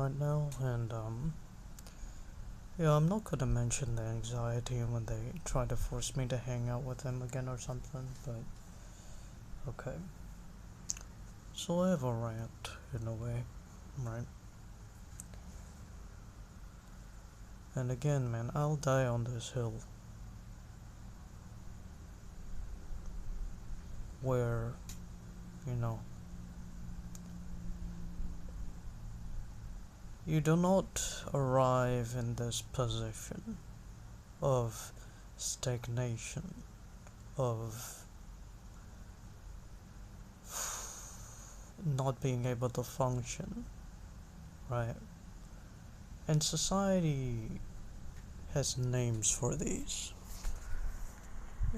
right now, and yeah, I'm not gonna mention the anxiety when they try to force me to hang out with them again or something, but okay. So I have a rant in a way, right? And again, man, I'll die on this hill where, you know, you do not arrive in this position of stagnation, of not being able to function, right? And society has names for these.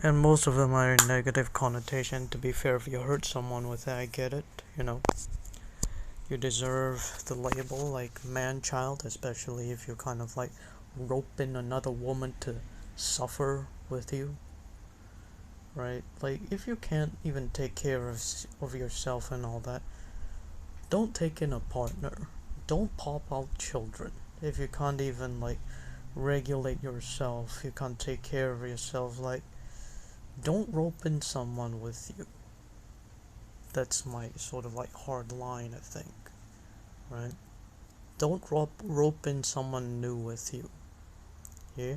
And most of them are in negative connotation. To be fair, if you hurt someone with that, I get it. You deserve the label like man child, especially if you kind of like rope in another woman to suffer with you, right? Like, if you can't even take care of yourself and all that, don't take in a partner. Don't pop out children. If you can't even like regulate yourself, you can't take care of yourself, like, don't rope in someone with you. That's my sort of like hard line, I think, right? Don't rope in someone new with you. Yeah?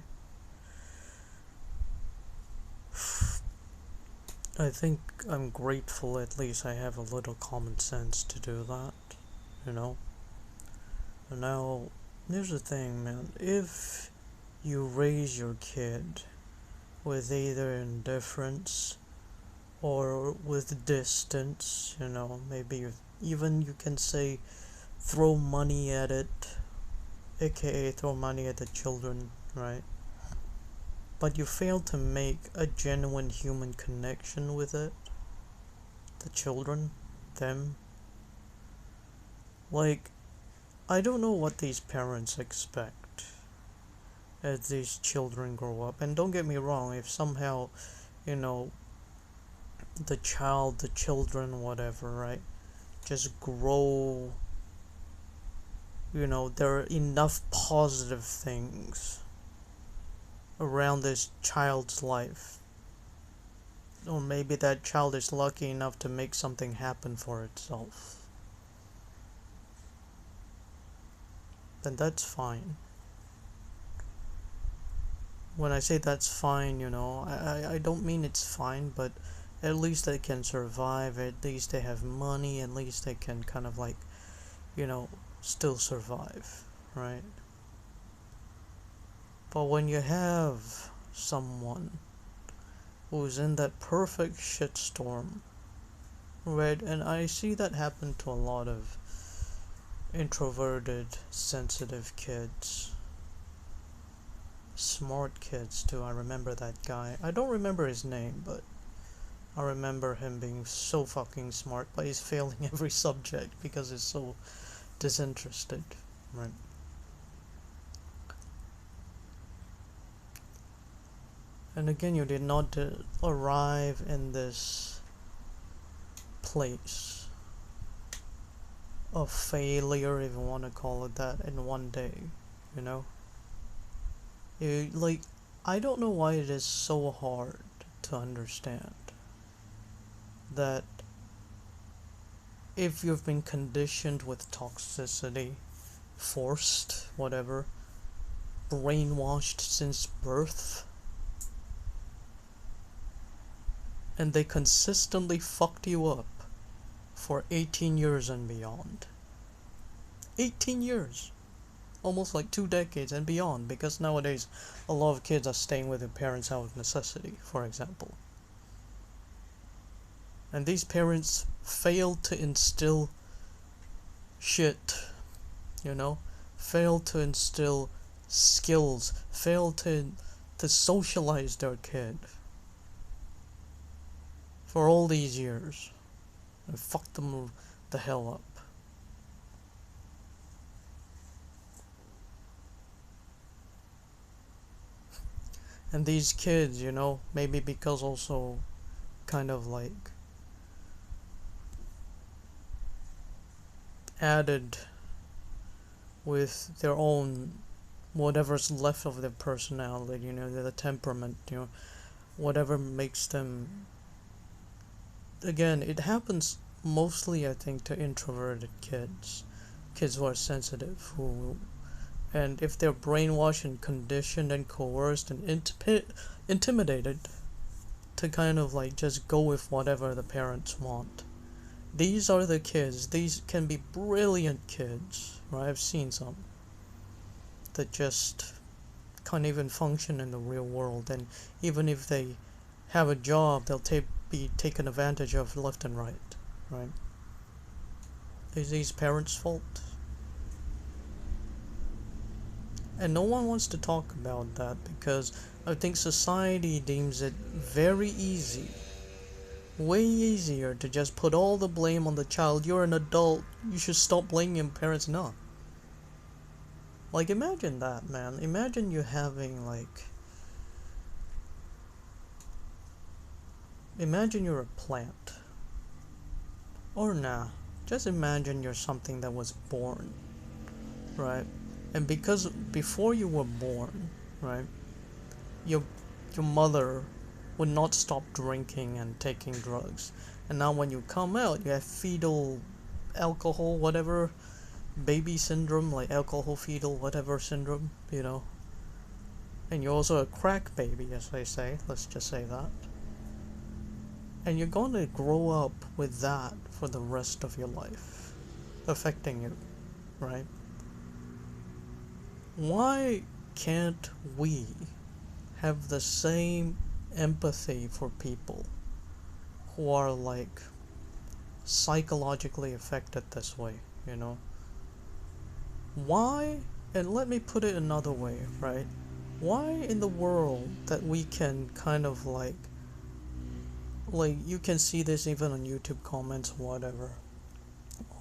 I think I'm grateful at least I have a little common sense to do that, you know? And now, here's the thing, man. If you raise your kid with either indifference or with distance, maybe even you can say throw money at it, aka throw money at the children, right? But you fail to make a genuine human connection with it, the children, them. Like, I don't know what these parents expect as these children grow up. And don't get me wrong, if somehow, you know, the children, whatever, right, just grow, there are enough positive things around this child's life. Or maybe that child is lucky enough to make something happen for itself. Then that's fine. When I say that's fine, I don't mean it's fine, but at least they can survive, at least they have money, at least they can kind of like, still survive, right? But when you have someone who's in that perfect shitstorm, right? And I see that happen to a lot of introverted, sensitive kids. Smart kids too. I remember that guy. I don't remember his name, but I remember him being so fucking smart, but he's failing every subject because he's so disinterested, right? And again, you did not arrive in this place of failure, if you want to call it that, in one day, you know? Like, I don't know why it is so hard to understand that if you've been conditioned with toxicity, forced, whatever, brainwashed since birth, and they consistently fucked you up for 18 years and beyond. 18 years! Almost like 2 decades and beyond, because nowadays a lot of kids are staying with their parents out of necessity, for example. And these parents fail to instill shit, fail to instill skills, fail to socialize their kid for all these years, and fuck them the hell up. And these kids, maybe because also kind of like added with their own whatever's left of their personality, their temperament, whatever makes them. Again, it happens mostly, I think, to introverted kids who are sensitive, and if they're brainwashed and conditioned and coerced and intimidated to kind of like just go with whatever the parents want. These are the kids. These can be brilliant kids, right? I've seen some that just can't even function in the real world, and even if they have a job, they'll be taken advantage of left and right, right? Is these parents' fault? And no one wants to talk about that because I think society deems it very easy, way easier to just put all the blame on the child. You're an adult, you should stop blaming your parents. No. Like, imagine that, man. Imagine you having, like... Imagine you're a plant. Or nah. Just imagine you're something that was born. Right? And because before you were born, right, your mother would not stop drinking and taking drugs. And now when you come out, you have fetal alcohol, whatever, baby syndrome, like alcohol fetal whatever syndrome, And you're also a crack baby, as they say, let's just say that. And you're going to grow up with that for the rest of your life, affecting you, right? Why can't we have the same empathy for people who are like psychologically affected this way, Why, and let me put it another way, right? Why in the world that we can kind of like you can see this even on YouTube comments, whatever,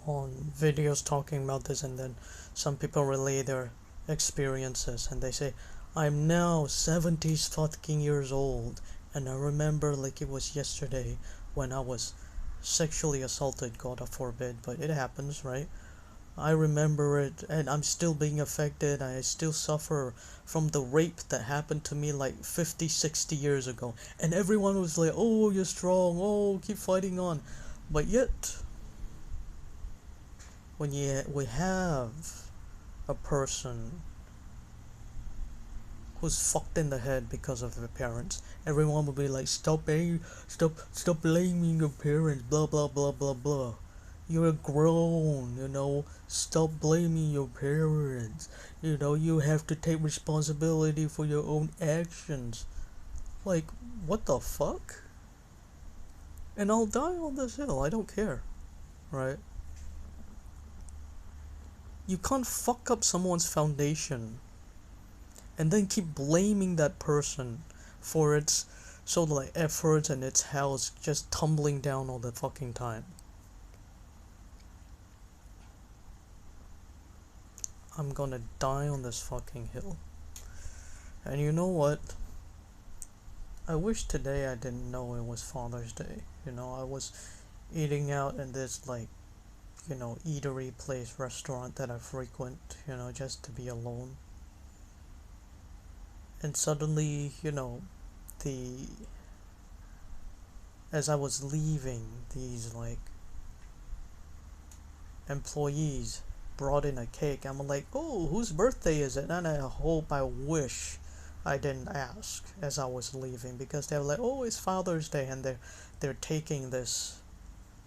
on videos talking about this, and then some people relay their experiences and they say, I'm now 70 fucking years old and I remember like it was yesterday when I was sexually assaulted, God forbid, but it happens, right? I remember it and I'm still being affected. I still suffer from the rape that happened to me like 50, 60 years ago. And everyone was like, oh, you're strong, oh, keep fighting on. But yet, when we have a person who's fucked in the head because of their parents, everyone will be like, stop blaming your parents, blah blah blah blah blah. You're grown, stop blaming your parents. You have to take responsibility for your own actions. Like, what the fuck? And I'll die on this hill, I don't care, right? You can't fuck up someone's foundation and then keep blaming that person for its sort of like efforts and its house just tumbling down all the fucking time. I'm gonna die on this fucking hill. And you know what? I wish today I didn't know it was Father's Day. I was eating out in this like, eatery place, restaurant that I frequent, just to be alone. And suddenly, as I was leaving, these like employees brought in a cake. I'm like, oh, whose birthday is it? And I wish I didn't ask as I was leaving, because they were like, oh, it's Father's Day, and they're taking this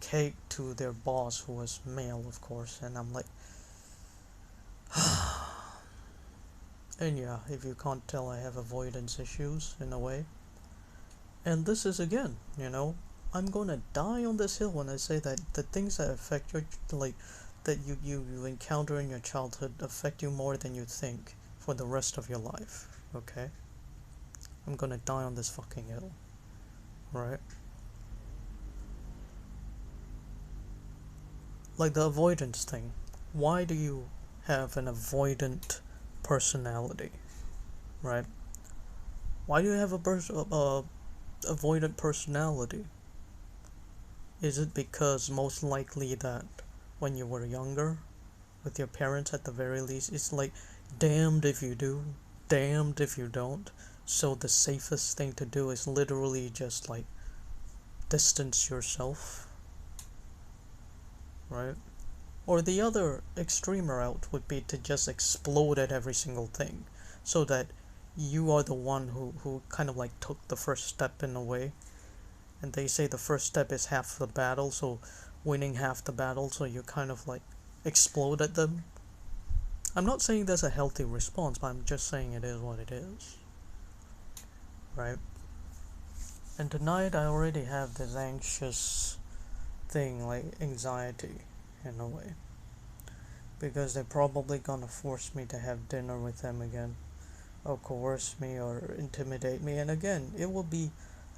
cake to their boss, who was male, of course. And I'm like, and yeah, if you can't tell, I have avoidance issues in a way. And this is again, I'm gonna die on this hill when I say that the things that affect your that you encounter in your childhood affect you more than you think for the rest of your life, okay? I'm gonna die on this fucking hill, right? Like the avoidance thing. Why do you have an avoidant personality, right? Why do you have a avoidant personality? Is it because most likely that when you were younger, with your parents at the very least. It's like damned if you do, damned if you don't. So the safest thing to do is literally just like distance yourself, right? Or the other extreme route would be to just explode at every single thing, so that you are the one who kind of like took the first step in a way. And they say the first step is half the battle, so winning half the battle, so you kind of like explode at them. I'm not saying that's a healthy response, but I'm just saying it is what it is, right? And tonight I already have this anxious thing, like anxiety in a way, because they're probably gonna force me to have dinner with them again, or coerce me or intimidate me. And again, it will be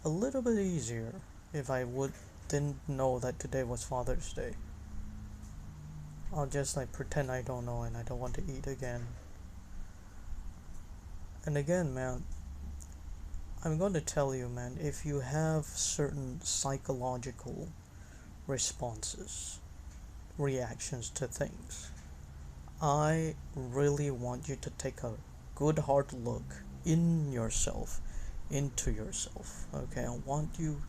a little bit easier if I didn't know that today was Father's Day. I'll just like pretend I don't know and I don't want to eat again. And again, man, I'm going to tell you, man, if you have certain psychological responses, reactions to things, I really want you to take a good hard look in yourself, into yourself. Okay, I want you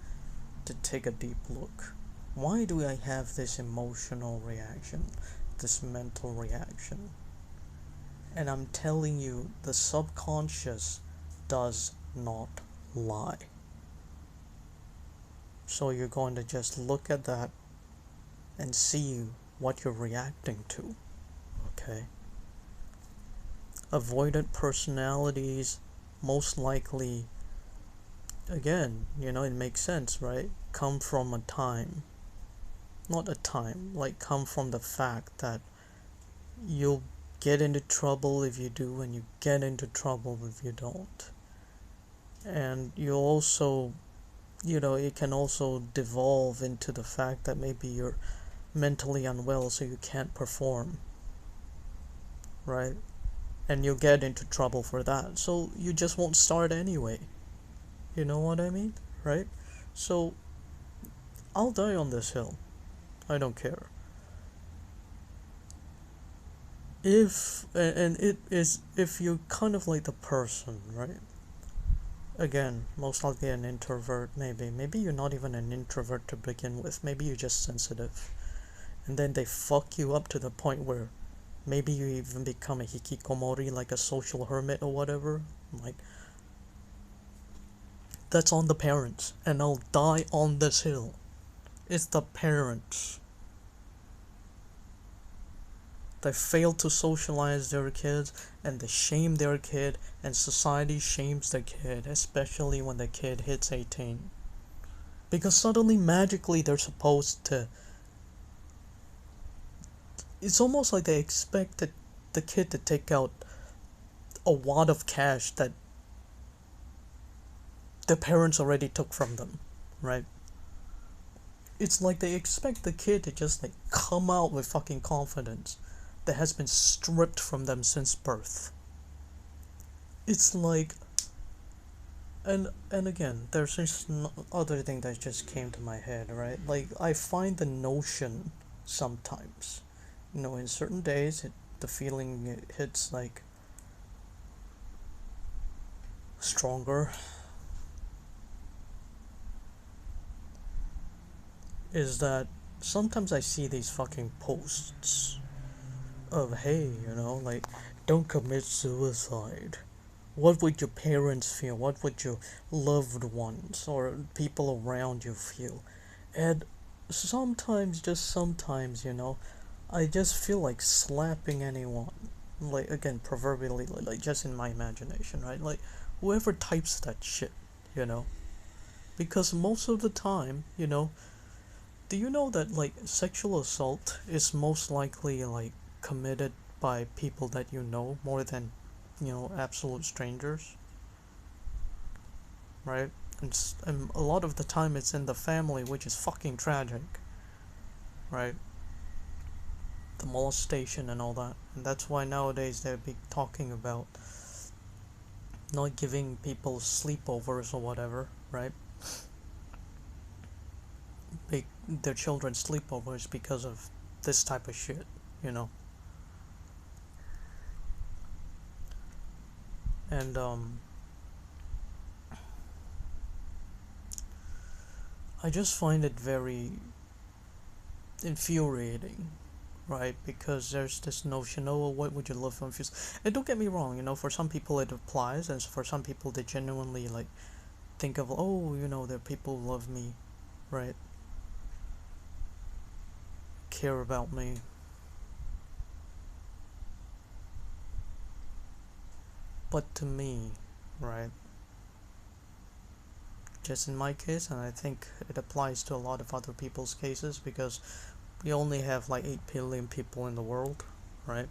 to take a deep look. Why do I have this emotional reaction, this mental reaction? And I'm telling you, the subconscious does not lie. So you're going to just look at that and see what you're reacting to. Okay? Avoidant personalities most likely, again, it makes sense, right? Come from a time. Not a time, like come from the fact that you'll get into trouble if you do, and you get into trouble if you don't. And you also, it can also devolve into the fact that maybe you're mentally unwell, so you can't perform, right? And you'll get into trouble for that, so you just won't start anyway. You know what I mean, right? So I'll die on this hill. I don't care. If you're kind of like the person, right? Again, most likely an introvert, maybe you're not even an introvert to begin with. Maybe you're just sensitive, and then they fuck you up to the point where maybe you even become a hikikomori, like a social hermit or whatever. Like, that's on the parents, and I'll die on this hill. It's the parents. They fail to socialize their kids, and they shame their kid, and society shames the kid, especially when the kid hits 18. Because suddenly, magically, they're supposed to... It's almost like they expect the kid to take out a wad of cash that the parents already took from them, right? It's like they expect the kid to just like come out with fucking confidence that has been stripped from them since birth. It's like, and again, there's this other thing that just came to my head, right? Like, I find the notion sometimes, in certain days, the feeling hits like stronger, is that sometimes I see these fucking posts of, hey, like, don't commit suicide. What would your parents feel? What would your loved ones or people around you feel? And sometimes, just sometimes, I just feel like slapping anyone. Like, again, proverbially, like just in my imagination, right? Like, whoever types that shit, Because most of the time, do you know that, like, sexual assault is most likely, like, committed by people that you know more than, absolute strangers? Right? And a lot of the time it's in the family, which is fucking tragic. Right? The molestation and all that. And that's why nowadays they'll be talking about not giving people sleepovers or whatever, right? Their children sleepovers because of this type of shit, And I just find it very infuriating, right? Because there's this notion, oh, what would you love from future? And don't get me wrong, for some people it applies, and for some people they genuinely like think of, oh, there are people who love me, right? Care about me. But to me, right? Just in my case, and I think it applies to a lot of other people's cases because we only have like 8 billion people in the world, right?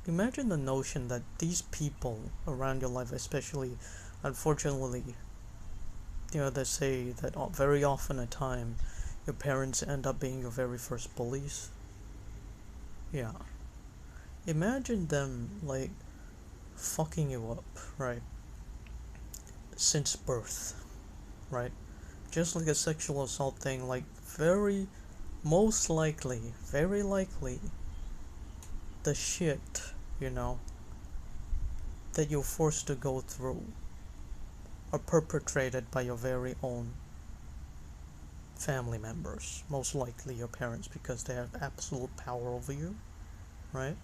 Imagine the notion that these people around your life, especially, unfortunately, they say that very often a time your parents end up being your very first bullies. Yeah. Imagine them, like, fucking you up, right? Since birth, right? Just like a sexual assault thing, like, very likely, the shit, you know, that you're forced to go through are perpetrated by your very own family members, most likely your parents, because they have absolute power over you, right?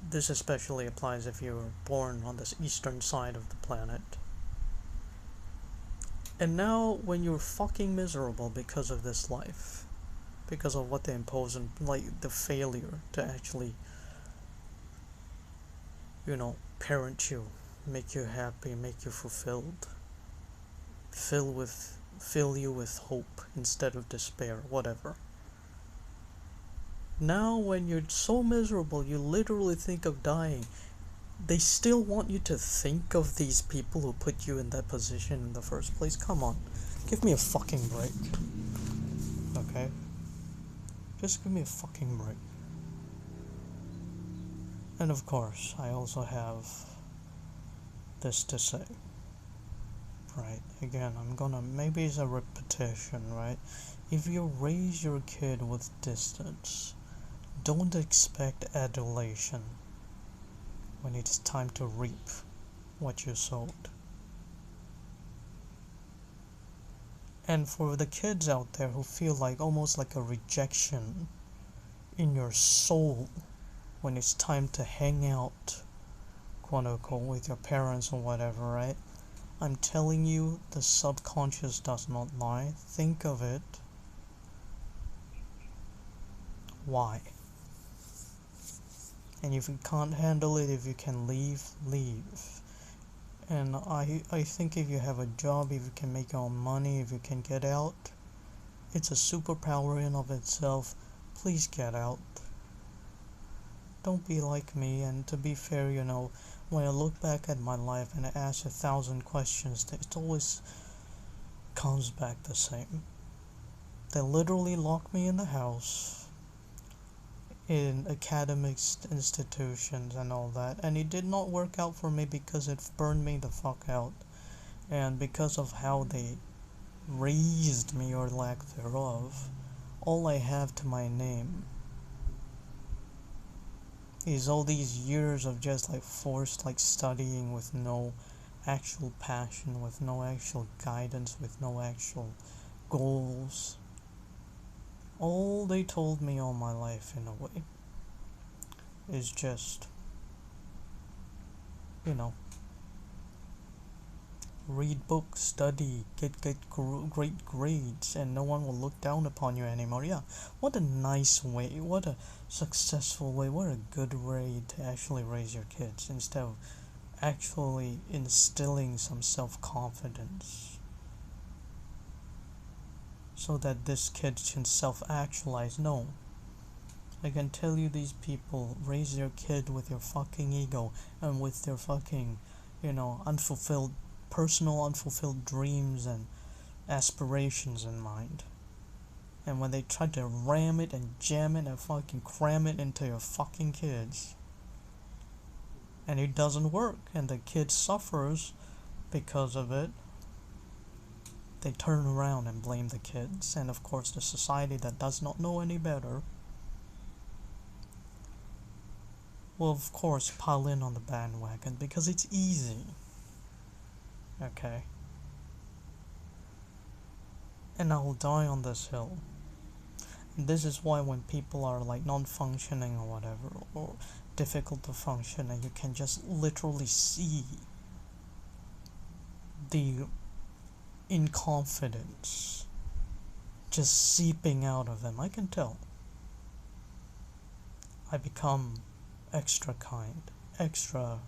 This especially applies if you're born on this eastern side of the planet. And now, when you're fucking miserable because of this life, because of what they impose and, like, the failure to actually, parent you, make you happy, make you fulfilled, fill you with hope instead of despair, whatever. Now, when you're so miserable, you literally think of dying. They still want you to think of these people who put you in that position in the first place. Come on, give me a fucking break. Okay? Just give me a fucking break. And of course, I also have this to say. Right? Again, maybe it's a repetition, right? If you raise your kid with distance, don't expect adulation when it's time to reap what you sowed. And for the kids out there who feel like almost like a rejection in your soul when it's time to hang out, quote unquote, with your parents or whatever, right? I'm telling you, the subconscious does not lie. Think of it. Why? And if you can't handle it, if you can leave, leave. And I think if you have a job, if you can make your own money, if you can get out, it's a superpower in of itself. Please get out. Don't be like me. And to be fair, when I look back at my life and I ask 1,000 questions, it always comes back the same. They literally locked me in the house, in academic institutions and all that, and it did not work out for me because it burned me the fuck out, and because of how they raised me, or lack thereof. All I have to my name is all these years of just like forced like studying with no actual passion, with no actual guidance, with no actual goals. All they told me all my life, in a way, is just, read books, study, get great grades, and no one will look down upon you anymore. Yeah, what a nice way, what a successful way, what a good way to actually raise your kids, instead of actually instilling some self-confidence, so that this kid can self-actualize. No. I can tell you, these people raise their kid with your fucking ego and with their fucking, unfulfilled dreams and aspirations in mind. And when they try to ram it and jam it and fucking cram it into your fucking kids, and it doesn't work, and the kid suffers because of it, they turn around and blame the kids, and of course the society that does not know any better will of course pile in on the bandwagon because it's easy. Okay? And I will die on this hill. And this is why when people are like non-functioning or whatever, or difficult to function, and you can just literally see the inconfidence just seeping out of them, I can tell. I become extra kind, extra.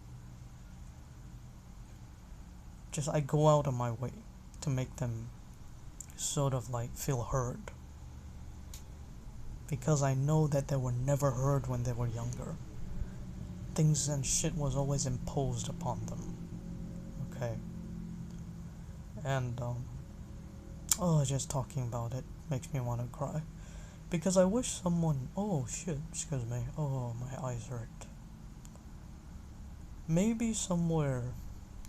Just I go out of my way to make them sort of like feel heard. Because I know that they were never heard when they were younger. Things and shit was always imposed upon them. Okay? And, just talking about it makes me want to cry. Because I wish someone. Oh shit, excuse me. Oh, my eyes hurt. Maybe somewhere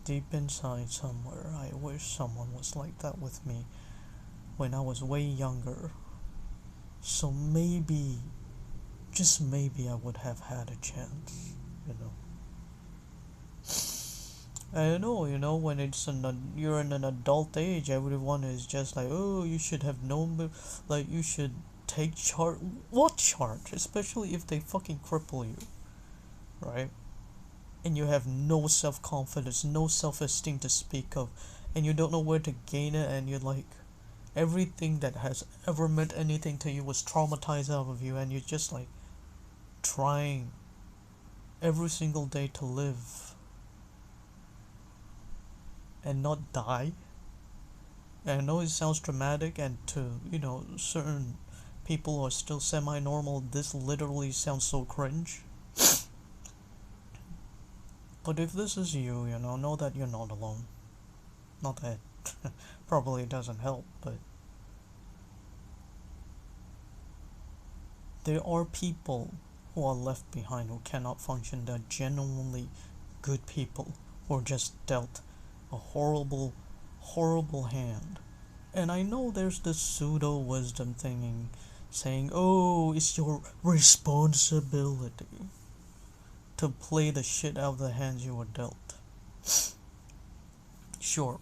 deep inside, somewhere, I wish someone was like that with me when I was way younger. So maybe, just maybe, I would have had a chance, you know. I know, when you're in an adult age, everyone is just like, oh, you should have known, like, you should take charge. What charge? Especially if they fucking cripple you, right? And you have no self-confidence, no self-esteem to speak of, and you don't know where to gain it, and you're like, everything that has ever meant anything to you was traumatized out of you, and you're just like trying every single day to live and not die. And I know it sounds dramatic, and to, certain people who are still semi-normal, this literally sounds so cringe. But if this is you, know that you're not alone. Not that probably doesn't help, but there are people who are left behind who cannot function. They're genuinely good people who are just dealt a horrible, horrible hand. And I know there's this pseudo wisdom thing saying, oh, it's your responsibility to play the shit out of the hands you were dealt. Sure.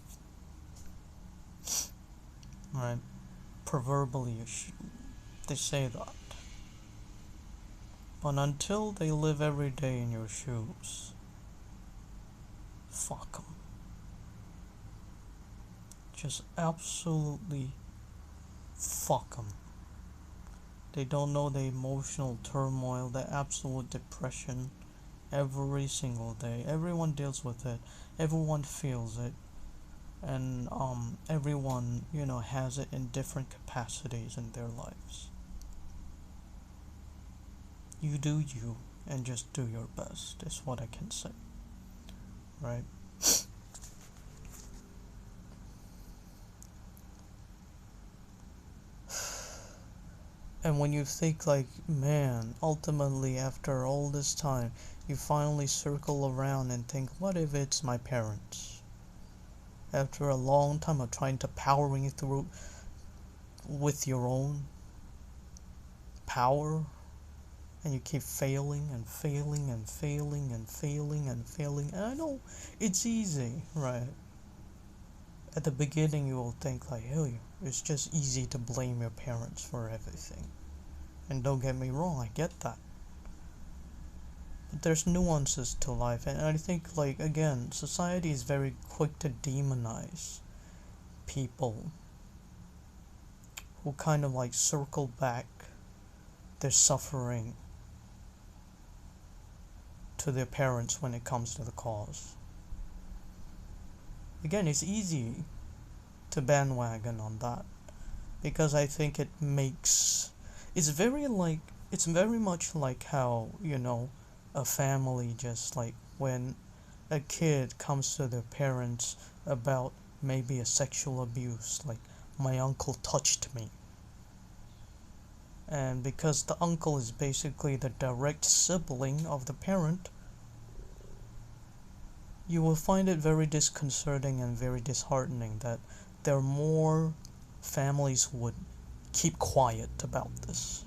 Right? Proverbially, they say that. But until they live every day in your shoes, fuck them. Just absolutely fuck them. They don't know the emotional turmoil, the absolute depression every single day. Everyone deals with it. Everyone feels it. And everyone, has it in different capacities in their lives. You do you, and just do your best, is what I can say. Right? And when you think like, man, ultimately after all this time, you finally circle around and think, what if it's my parents? After a long time of trying to powering through with your own power, and you keep failing and failing and failing and failing and failing. And I know it's easy, right? At the beginning you will think like, hell, it's just easy to blame your parents for everything. And don't get me wrong, I get that. But there's nuances to life, and I think, like, again, society is very quick to demonize people who kind of like circle back their suffering to their parents when it comes to the cause. Again, it's easy to bandwagon on that because I think it's very much like how, a family, just like when a kid comes to their parents about maybe a sexual abuse, like, my uncle touched me. And because the uncle is basically the direct sibling of the parent, you will find it very disconcerting and very disheartening that there are more families who would keep quiet about this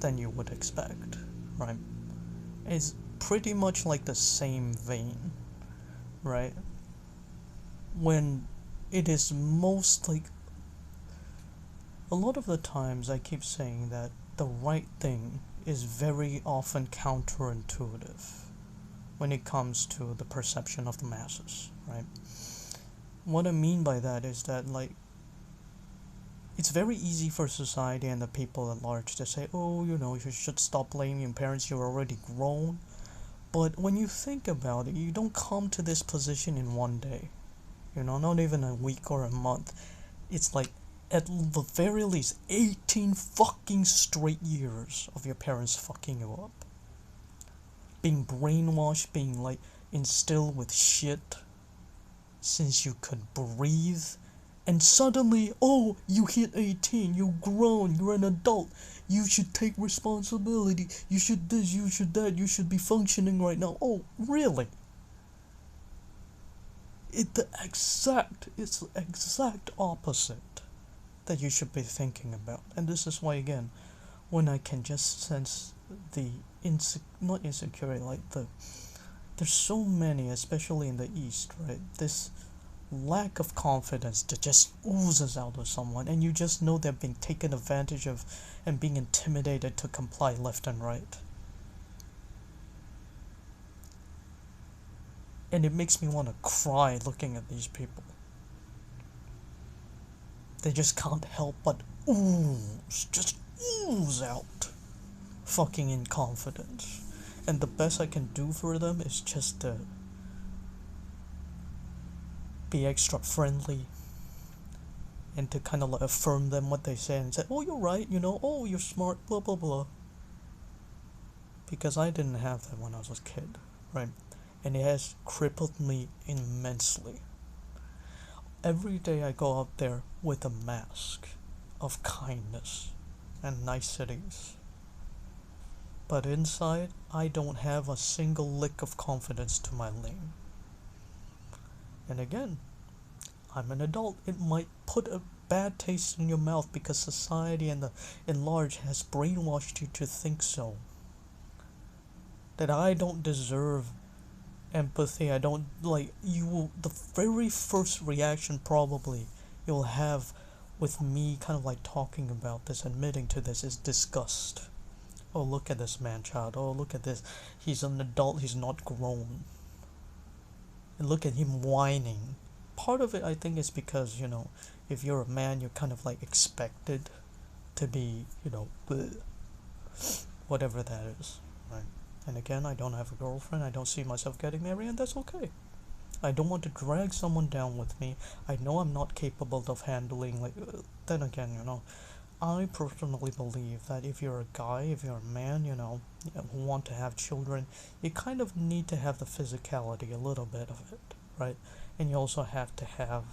than you would expect, right? is pretty much like the same vein, right? When it is most like, a lot of the times I keep saying that the right thing is very often counterintuitive when it comes to the perception of the masses, right? What I mean by that is that, like, it's very easy for society and the people at large to say, oh, you should stop blaming your parents, you're already grown. But when you think about it, you don't come to this position in one day, not even a week or a month. It's like, at the very least, 18 fucking straight years of your parents fucking you up. Being brainwashed, being, like, instilled with shit since you could breathe. And suddenly, oh, you hit 18, you're grown, you're an adult, you should take responsibility, you should this, you should that, you should be functioning right now. Oh, really? It's the exact opposite that you should be thinking about. And this is why, again, when I can just sense the not insecurity, like there's so many, especially in the East, right? This lack of confidence that just oozes out of someone, and you just know they're being taken advantage of and being intimidated to comply left and right. And it makes me want to cry looking at these people. They just can't help but ooze out fucking inconfidence. And the best I can do for them is just to be extra friendly and to kind of like affirm them what they say and say, oh, you're right, oh, you're smart, blah blah blah. Because I didn't have that when I was a kid, right? And it has crippled me immensely. Every day I go out there with a mask of kindness and niceties, but inside I don't have a single lick of confidence to my name. And again, I'm an adult. It might put a bad taste in your mouth because society and in large has brainwashed you to think so. That I don't deserve empathy. I don't, like, you will, the very first reaction probably you'll have with me kind of like talking about this, admitting to this, is disgust. Oh, look at this man child. Oh, look at this. He's an adult. He's not grown. And look at him whining. Part of it, I think, is because, if you're a man, you're kind of like expected to be, bleh, whatever that is, right? And again, I don't have a girlfriend. I don't see myself getting married, and that's okay. I don't want to drag someone down with me. I know I'm not capable of handling, like, then again, I personally believe that if you're a guy, if you're a man, who want to have children, you kind of need to have the physicality, a little bit of it, right? And you also have to have,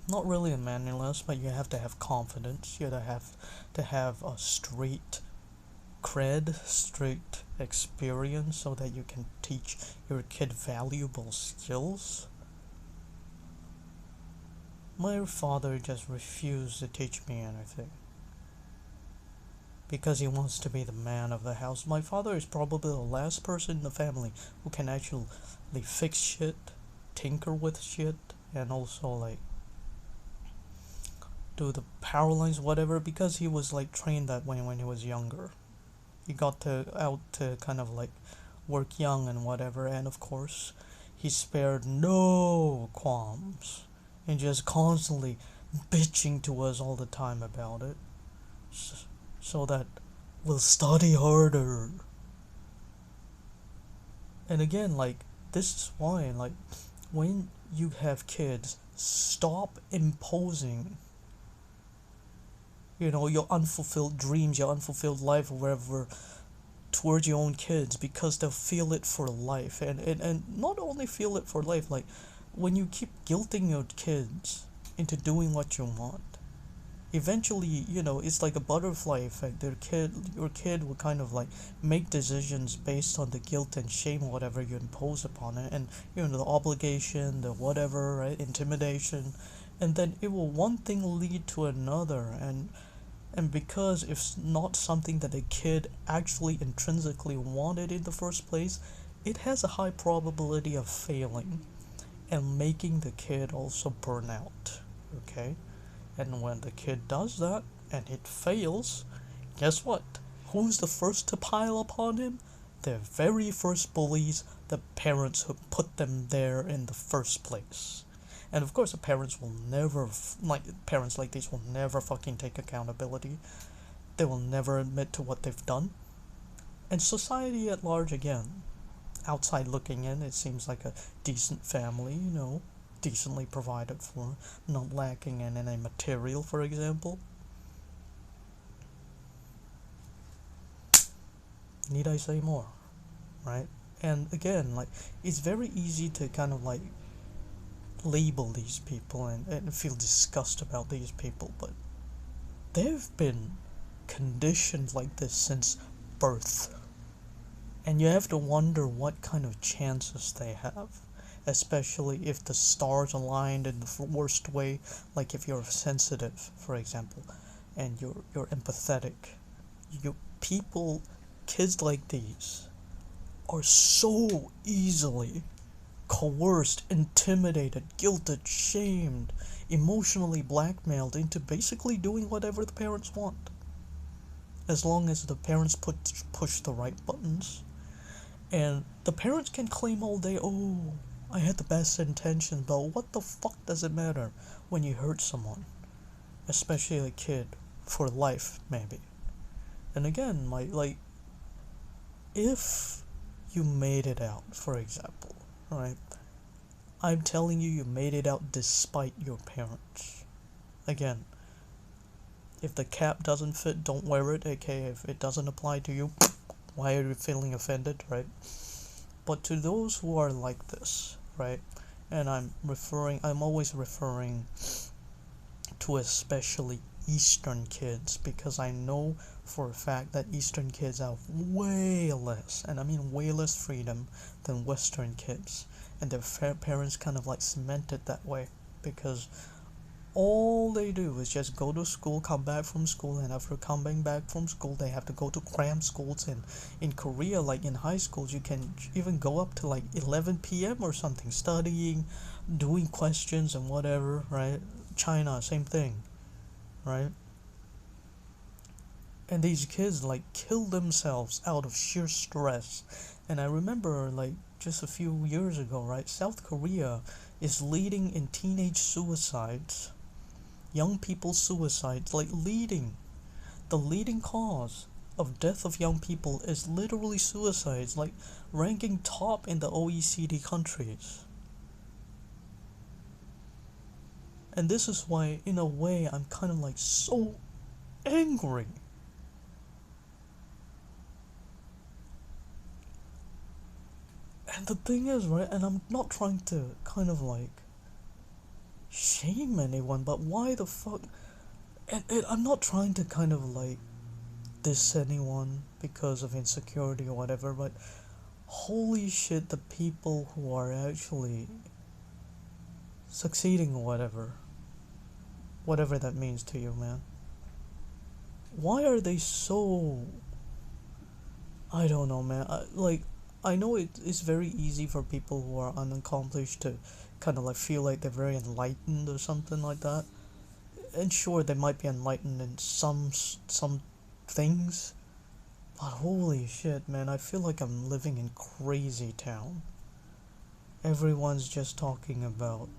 not really a manliness, but you have to have confidence. You have to have a straight experience so that you can teach your kid valuable skills. My father just refused to teach me anything because he wants to be the man of the house. My father is probably the last person in the family who can actually fix shit, tinker with shit, and also like do the power lines, whatever, because he was like trained that way when he was younger. He got out to kind of like work young and whatever, and of course he spared no qualms and just constantly bitching to us all the time about it, so that we'll study harder. And again, like, this is why, like, when you have kids, stop imposing your unfulfilled dreams, your unfulfilled life, or whatever, towards your own kids, because they'll feel it for life. And not only feel it for life, like, when you keep guilting your kids into doing what you want, eventually, it's like a butterfly effect. Your kid will kind of like make decisions based on the guilt and shame, whatever you impose upon it, and the obligation, the whatever, right, intimidation, and then it will one thing lead to another, and And because it's not something that a kid actually intrinsically wanted in the first place, it has a high probability of failing and making the kid also burn out. Okay? And when the kid does that and it fails, guess what? Who's the first to pile upon him? The very first bullies, the parents who put them there in the first place. And of course, the parents will never, parents like these will never fucking take accountability. They will never admit to what they've done. And society at large, again, outside looking in, it seems like a decent family, decently provided for, not lacking in any material, for example. Need I say more? Right? And again, it's very easy to kind of label these people and feel disgust about these people, but they've been conditioned like this since birth. And you have to wonder what kind of chances they have, especially if the stars aligned in the worst way, like if you're sensitive, for example, and you're empathetic. Kids like these are so easily coerced, intimidated, guilted, shamed, emotionally blackmailed into basically doing whatever the parents want. As long as the parents push the right buttons. And the parents can claim all day, oh, I had the best intentions, but what the fuck does it matter when you hurt someone? Especially a kid, for life, maybe. And again, if you made it out, for example, right? I'm telling you, you made it out despite your parents. Again, if the cap doesn't fit, don't wear it, aka if it doesn't apply to you, why are you feeling offended, right? But to those who are like this, right? And I'm always referring to especially Eastern kids, because I know for a fact that Eastern kids have way less, and I mean way less freedom than Western kids. And their parents kind of cement it that way, because all they do is just go to school, come back from school, and after coming back from school, they have to go to cram schools. And in Korea, in high schools, you can even go up to 11 p.m. or something, studying, doing questions and whatever, right? China, same thing, right? And these kids kill themselves out of sheer stress. And I remember just a few years ago, right? South Korea is leading in teenage suicides. Young people's suicides, the leading cause of death of young people is literally suicides, ranking top in the OECD countries. And this is why, in a way, I'm kind of so angry. And the thing is, right, and I'm not trying to kind of shame anyone, but why the fuck? And I'm not trying to kind of diss anyone because of insecurity or whatever, but holy shit, the people who are actually succeeding or whatever that means to you, man. Why are they so? I don't know, man. I know it's very easy for people who are unaccomplished to kind of feel like they're very enlightened or something like that. And sure, they might be enlightened in some things, but holy shit, man, I feel like I'm living in crazy town. Everyone's just talking about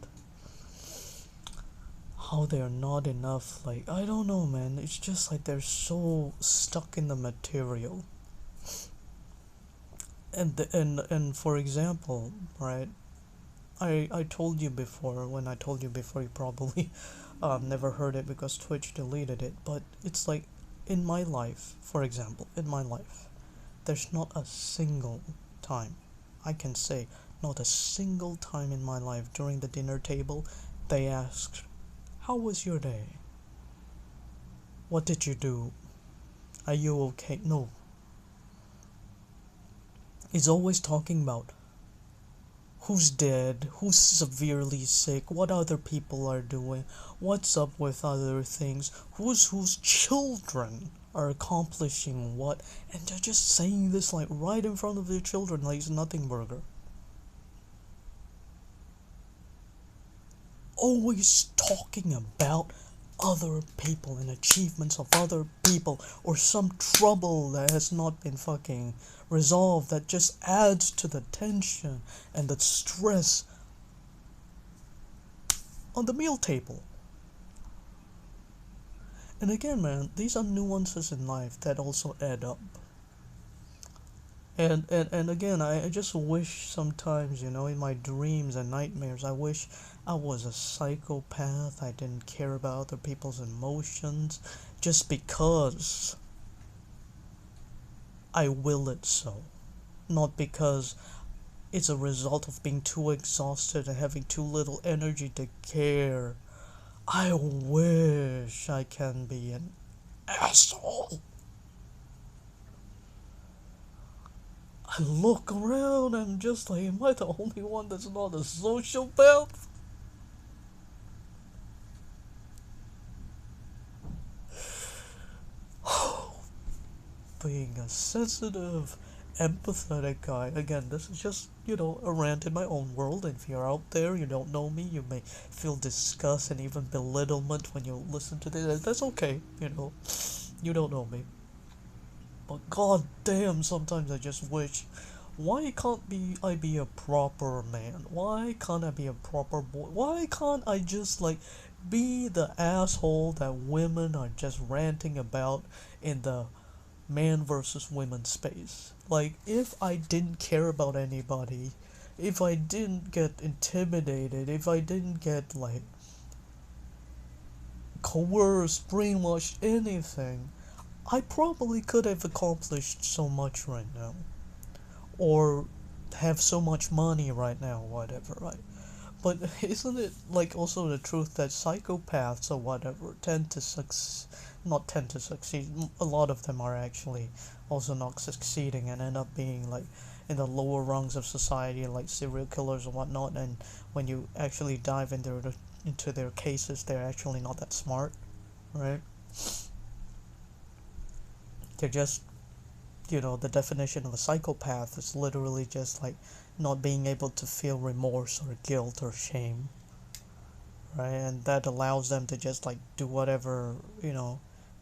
how they're not enough. I don't know, man. It's just they're so stuck in the material. And for example, right? I told you before. When I told you before, you probably never heard it because Twitch deleted it. But it's in my life, for example, there's not a single time, I can say, not a single time in my life during the dinner table they asked, how was your day? What did you do? Are you okay? No. It's always talking about who's dead, who's severely sick, what other people are doing, what's up with other things, whose children are accomplishing what, and they're just saying this like right in front of their children like it's nothing burger. Always talking about other people and achievements of other people or some trouble that has not been fucking resolved that just adds to the tension and the stress on the meal table. And again, man, these are nuances in life that also add up. And again, I just wish sometimes, in my dreams and nightmares, I wish I was a psychopath. I didn't care about other people's emotions just because I will it so. Not because it's a result of being too exhausted and having too little energy to care. I wish I can be an asshole. I look around and just like, am I the only one that's not a sociopath? Being a sensitive, empathetic guy. Again, this is just, a rant in my own world. And if you're out there, you don't know me, you may feel disgust and even belittlement when you listen to this. That's okay, You don't know me. But god damn, sometimes I just wish, why can't I be a proper man? Why can't I be a proper boy? Why can't I just like be the asshole that women are just ranting about in the man versus women space? Like, if I didn't care about anybody, if I didn't get intimidated, if I didn't get like coerced, brainwashed, anything, I probably could have accomplished so much right now. Or have so much money right now, whatever, right? But isn't it like also the truth that psychopaths or whatever tend to not tend to succeed, a lot of them are actually also not succeeding and end up being like in the lower rungs of society, like serial killers and whatnot, and when you actually dive into their cases, they're actually not that smart, right? They're just, the definition of a psychopath is literally just like not being able to feel remorse or guilt or shame, right? And that allows them to just like do whatever,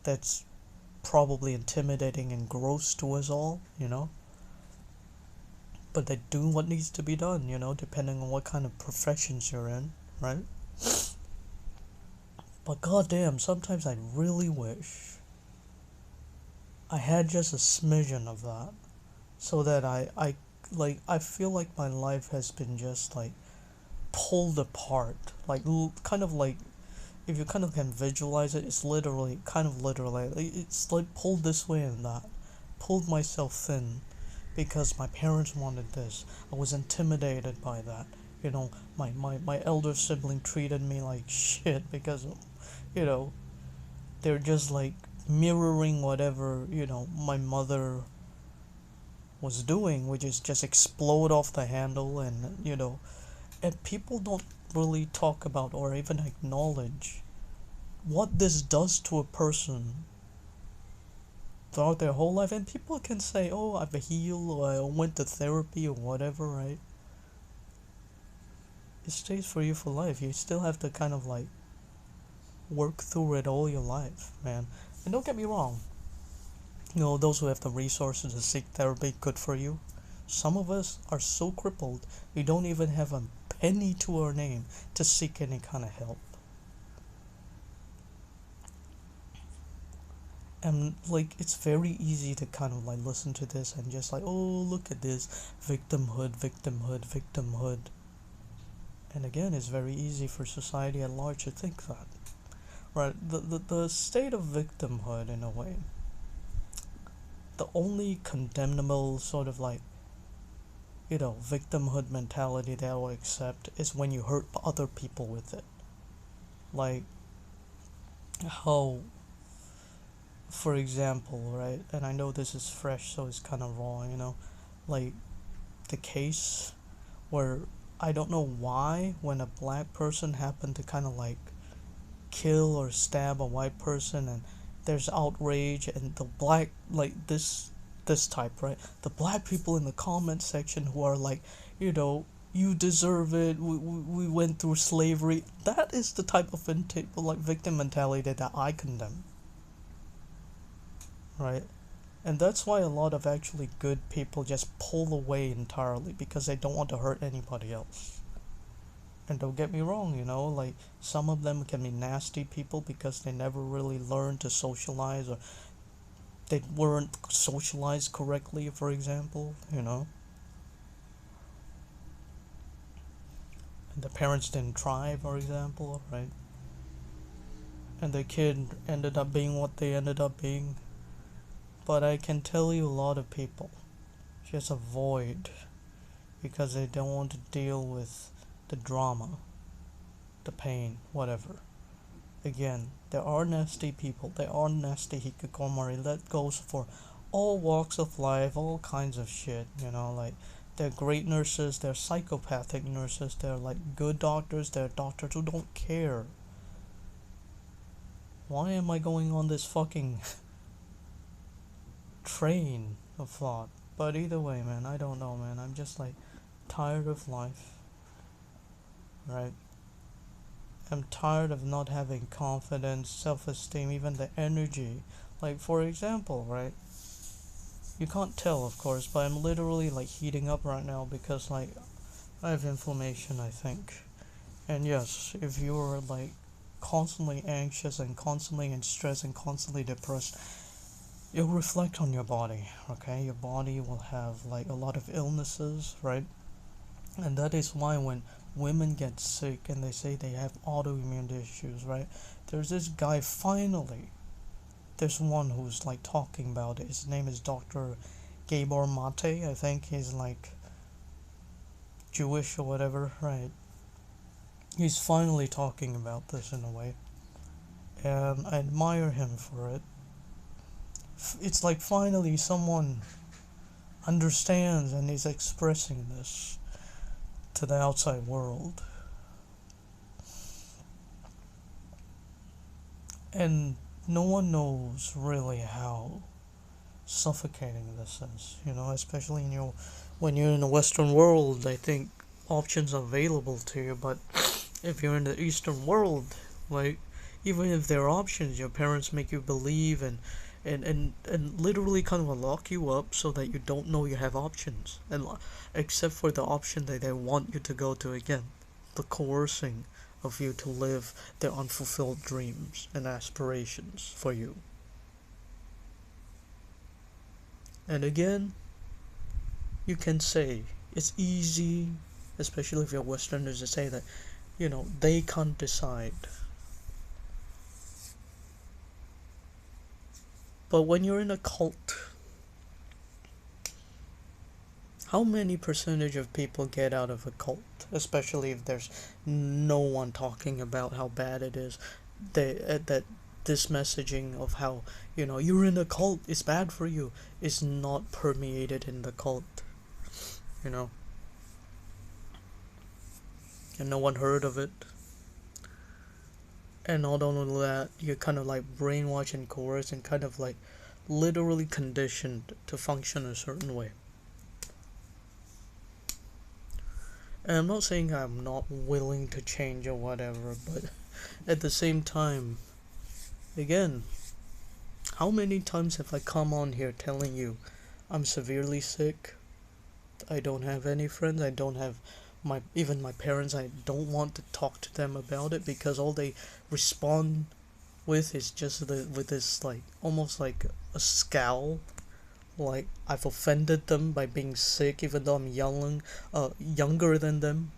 that's probably intimidating and gross to us all, but they do what needs to be done, depending on what kind of professions you're in, right? But goddamn, sometimes I really wish I had just a smidgen of that, so that I feel like my life has been just like pulled apart, like kind of like, if you kind of can visualize it, it's literally kind of literally it's like pulled this way and that, pulled myself thin because my parents wanted this. I was intimidated by that. My elder sibling treated me like shit because you know they're just like mirroring whatever my mother was doing, which is just explode off the handle. And and people don't really talk about or even acknowledge what this does to a person throughout their whole life. And people can say, oh, I've healed or I went to therapy or whatever, right? It stays for you for life. You still have to kind of like work through it all your life, man. And don't get me wrong, those who have the resources to seek therapy, good for you. Some of us are so crippled we don't even have a penny to our name to seek any kind of help. And like, it's very easy to kind of like listen to this and just like, oh, look at this victimhood, victimhood, victimhood. And again, it's very easy for society at large to think that, right? The state of victimhood, in a way, the only condemnable sort of like, victimhood mentality that I will accept is when you hurt other people with it. Like, how, for example, right? And I know this is fresh, so it's kind of raw, like the case where I don't know why when a black person happened to kind of like kill or stab a white person, and there's outrage, and the black, like this type, right? The black people in the comment section who are like, you know, you deserve it. We went through slavery. That is the type of like victim mentality that I condemn, right? And that's why a lot of actually good people just pull away entirely because they don't want to hurt anybody else. And don't get me wrong, you know, like some of them can be nasty people because they never really learned to socialize, or they weren't socialized correctly, for example, you know. And the parents didn't try, for example, right? And the kid ended up being what they ended up being. But I can tell you a lot of people just avoid because they don't want to deal with the drama, the pain, whatever. Again, there are nasty people, there are nasty hikikomori. That goes for all walks of life, all kinds of shit, you know, like they're great nurses, they're psychopathic nurses, they're like good doctors, they're doctors who don't care. Why am I going on this fucking train of thought? But either way, man, I don't know, man. I'm just like tired of life, right? I'm tired of not having confidence, self-esteem, even the energy. Like, for example, right? You can't tell, of course, but I'm literally like heating up right now because like I have inflammation, I think. And yes, if you're like constantly anxious and constantly in stress and constantly depressed, it'll reflect on your body, okay? Your body will have like a lot of illnesses, right? And that is why when women get sick and they say they have autoimmune issues, right? There's this guy finally. There's one who's like talking about it. His name is Dr. Gabor Mate. I think he's like Jewish or whatever, right? He's finally talking about this in a way. And I admire him for it. It's like finally someone understands and is expressing this to the outside world. And no one knows really how suffocating this is, you know, especially in your when you're in the Western world. I think options are available to you, but if you're in the Eastern world, like even if there are options, your parents make you believe and literally kind of lock you up so that you don't know you have options, and except for the option that they want you to go to again, the coercing of you to live their unfulfilled dreams and aspirations for you. And again, you can say it's easy, especially if you're Westerners, to say that, you know, they can't decide. But when you're in a cult, how many percentage of people get out of a cult? Especially if there's no one talking about how bad it is. That this messaging of how, you know, you're in a cult, it's bad for you, is not permeated in the cult, you know. And no one heard of it. And not only that, you're kind of like brainwashed and coerced and kind of like literally conditioned to function a certain way. And I'm not saying I'm not willing to change or whatever, but at the same time, again, how many times have I come on here telling you I'm severely sick, I don't have any friends, I don't have even my parents, I don't want to talk to them about it because all they respond with is just with this like almost like a scowl, like I've offended them by being sick even though I'm younger than them.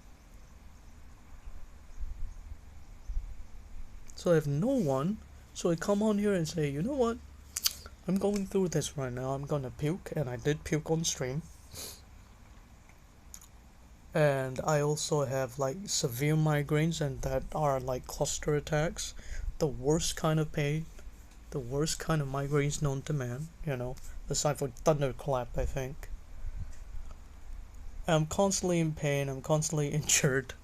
So I have no one, so I come on here and say, you know what, I'm going through this right now, I'm gonna puke, and I did puke on stream. And I also have like severe migraines, and that are like cluster attacks, the worst kind of pain, the worst kind of migraines known to man, you know, aside from thunderclap, I think. I'm constantly in pain, I'm constantly injured,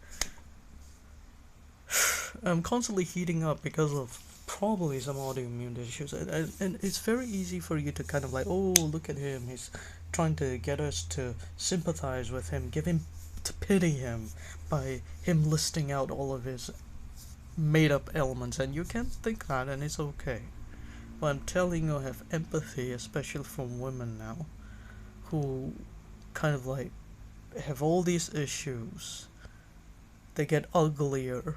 I'm constantly heating up because of probably some autoimmune issues. And it's very easy for you to kind of like, oh, look at him, he's trying to get us to sympathize with him, give him to pity him by him listing out all of his made up elements, and you can think that, and it's okay. But I'm telling you, I have empathy, especially from women now, who kind of like have all these issues. They get uglier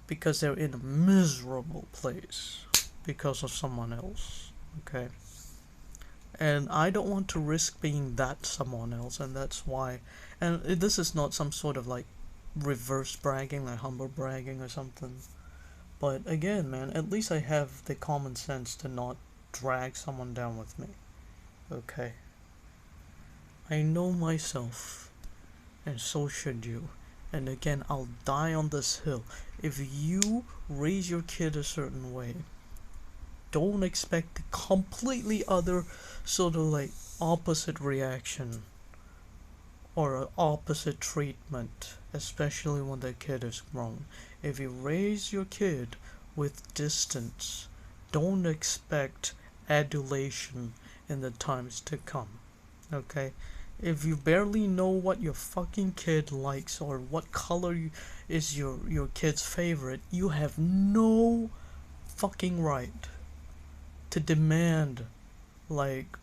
because they're in a miserable place because of someone else. Okay? And I don't want to risk being that someone else, and that's why. And this is not some sort of like reverse bragging, like humble bragging or something. But again, man, at least I have the common sense to not drag someone down with me. Okay? I know myself, and so should you. And again, I'll die on this hill. If you raise your kid a certain way, don't expect the completely other sort of like opposite reaction or opposite treatment, especially when the kid is grown. If you raise your kid with distance, don't expect adulation in the times to come. Okay? If you barely know what your fucking kid likes or what color is your kid's favorite, you have no fucking right to demand like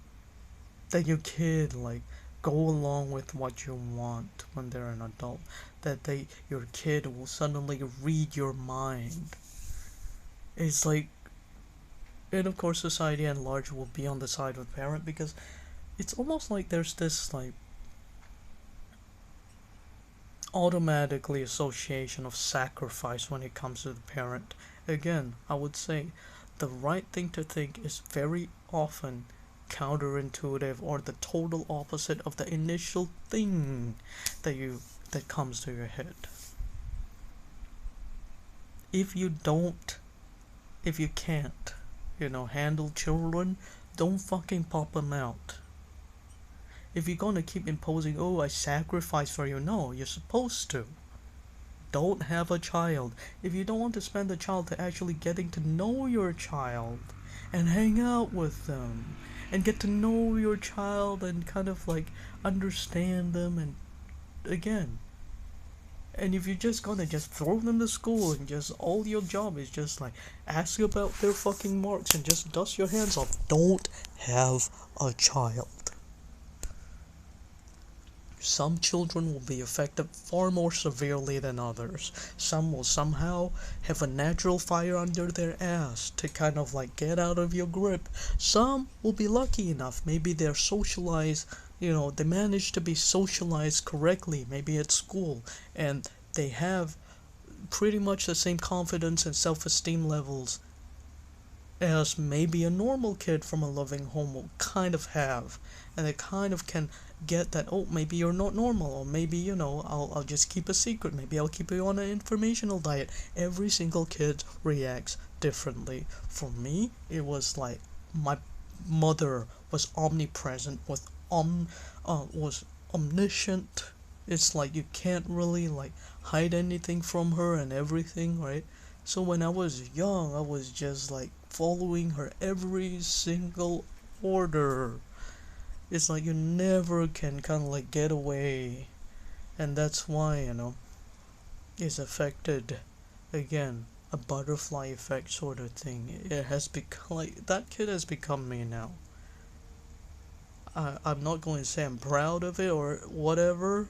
that your kid like go along with what you want when they're an adult, that your kid will suddenly read your mind. It's like, and of course society at large will be on the side of the parent, because it's almost like there's this like automatically association of sacrifice when it comes to the parent. Again, I would say the right thing to think is very often counterintuitive or the total opposite of the initial thing that comes to your head. If you don't, if you can't, handle children, don't fucking pop them out. If you're gonna keep imposing, oh, I sacrifice for you, no, you're supposed to. Don't have a child. If you don't want to spend the child to actually getting to know your child and hang out with them and get to know your child and kind of like understand them, and again, and if you're just gonna just throw them to school and just all your job is just like ask about their fucking marks and just dust your hands off, don't have a child. Some children will be affected far more severely than others. Some will somehow have a natural fire under their ass to kind of like get out of your grip. Some will be lucky enough. Maybe they're socialized, they manage to be socialized correctly, maybe at school, and they have pretty much the same confidence and self-esteem levels as maybe a normal kid from a loving home will kind of have, and they kind of can get that, oh, maybe you're not normal, or maybe I'll just keep a secret, maybe I'll keep you on an informational diet. Every single kid reacts differently. For me, it was like my mother was omnipresent, was omniscient. It's like you can't really like hide anything from her and everything, right? So when I was young, I was just like following her every single order. It's like you never can kind of like get away, and that's why it's affected. Again, a butterfly effect sort of thing. It has become like that kid has become me now. I'm not going to say I'm proud of it or whatever,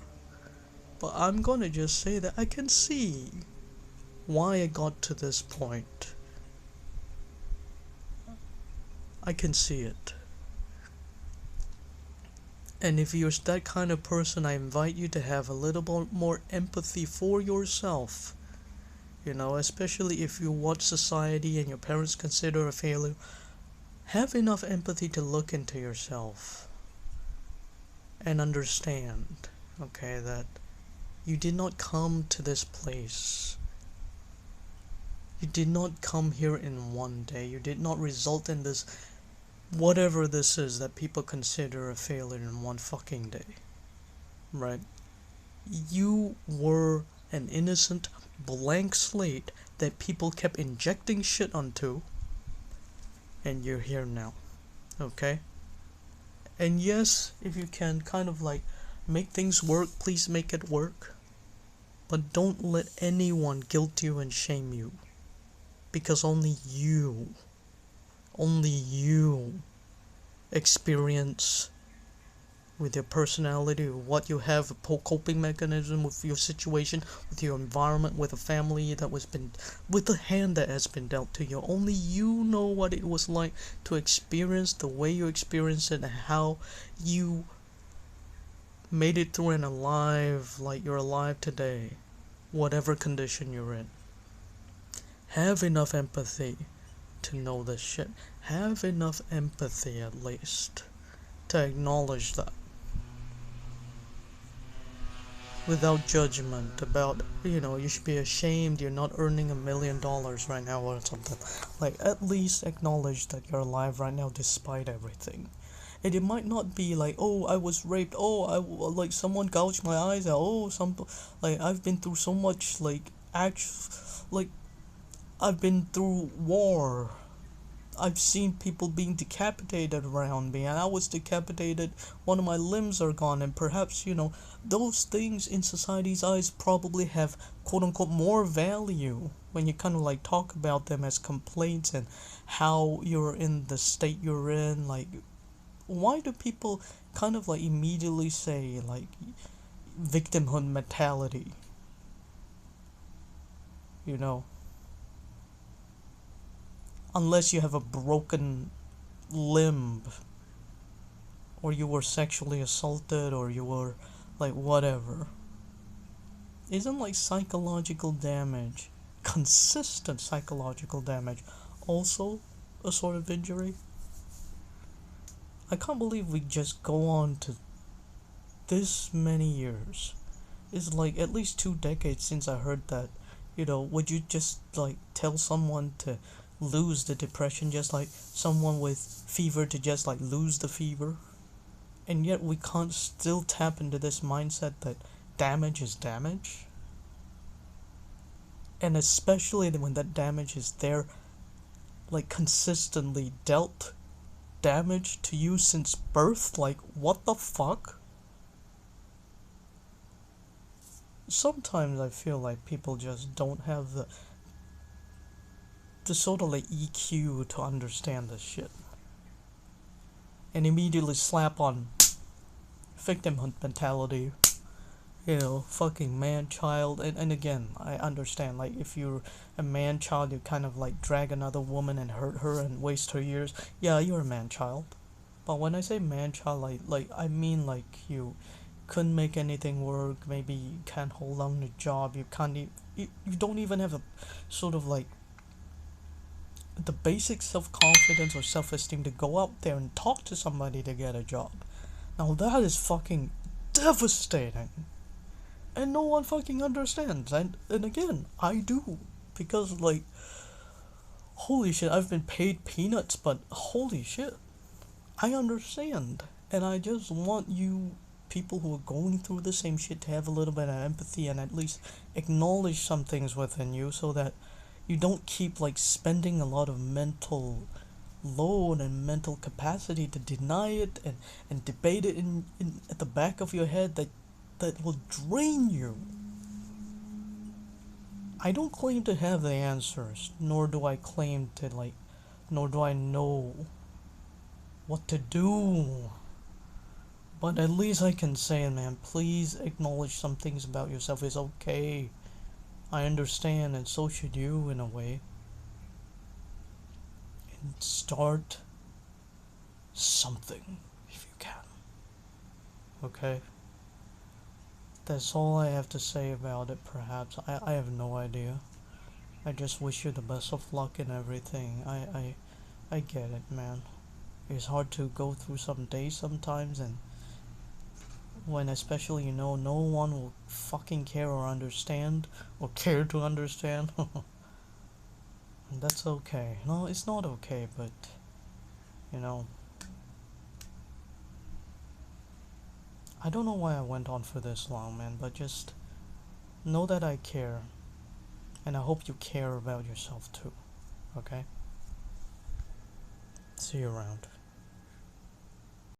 but I'm going to just say that I can see why I got to this point. I can see it. And if you're that kind of person, I invite you to have a little bit more empathy for yourself. Especially if you watch society and your parents consider a failure, have enough empathy to look into yourself and understand, okay, that you did not come to this place. You did not come here in one day. You did not result in this, whatever this is that people consider a failure, in one fucking day. right? You were an innocent blank slate that people kept injecting shit onto, and you're here now, okay? And yes, if you can kind of like make things work, please make it work. But don't let anyone guilt you and shame you. Because only you experience with your personality, what you have, a coping mechanism with your situation, with your environment, with a family that was been, with the hand that has been dealt to you. Only you know what it was like to experience the way you experienced it and how you made it through and alive like you're alive today, whatever condition you're in. Have enough empathy to know this shit. Have enough empathy at least to acknowledge that without judgment about, you should be ashamed you're not earning $1 million right now or something. Like, at least acknowledge that you're alive right now despite everything. And it might not be like, oh, I was raped, oh, like someone gouged my eyes out, oh, like I've been through so much, like like I've been through war. I've seen people being decapitated around me, and I was decapitated. One of my limbs are gone, and perhaps, those things in society's eyes probably have quote unquote more value when you kind of like talk about them as complaints and how you're in the state you're in. Like, why do people kind of like immediately say, like, victimhood mentality? You know? Unless you have a broken limb, or you were sexually assaulted, or you were like whatever. Isn't like psychological damage, consistent psychological damage, also a sort of injury? I can't believe we just go on to this many years. It's like at least 2 decades since I heard that. Would you just like tell someone to lose the depression just like someone with fever to just like lose the fever? And yet we can't still tap into this mindset that damage is damage. And especially when that damage is there, like consistently dealt damage to you since birth. Like, what the fuck? Sometimes I feel like people just don't have the sort of like EQ to understand this shit. And immediately slap on victimhood mentality, fucking man child. And again, I understand, like, if you're a man child, you kind of like drag another woman and hurt her and waste her years. Yeah, you're a man child. But when I say man child, like I mean like you couldn't make anything work. Maybe you can't hold on to a job. You can't you don't even have a sort of like the basic self-confidence or self-esteem to go out there and talk to somebody to get a job. Now that is fucking devastating. And no one fucking understands. And again, I do. Because, like, holy shit, I've been paid peanuts, but holy shit, I understand. And I just want you people who are going through the same shit to have a little bit of empathy and at least acknowledge some things within you so that you don't keep, like, spending a lot of mental load and mental capacity to deny it and debate it in at the back of your head that will drain you. I don't claim to have the answers, nor do I claim to nor do I know what to do. But at least I can say, man, please acknowledge some things about yourself. It's okay. I understand, and so should you in a way. And start something if you can. Okay? That's all I have to say about it, perhaps. I have no idea. I just wish you the best of luck in everything. I get it, man. It's hard to go through some days sometimes, and when especially no one will fucking care or understand, or care to understand. And that's okay. No, it's not okay, but, you know, I don't know why I went on for this long, man, but just know that I care, and I hope you care about yourself too, okay? See you around.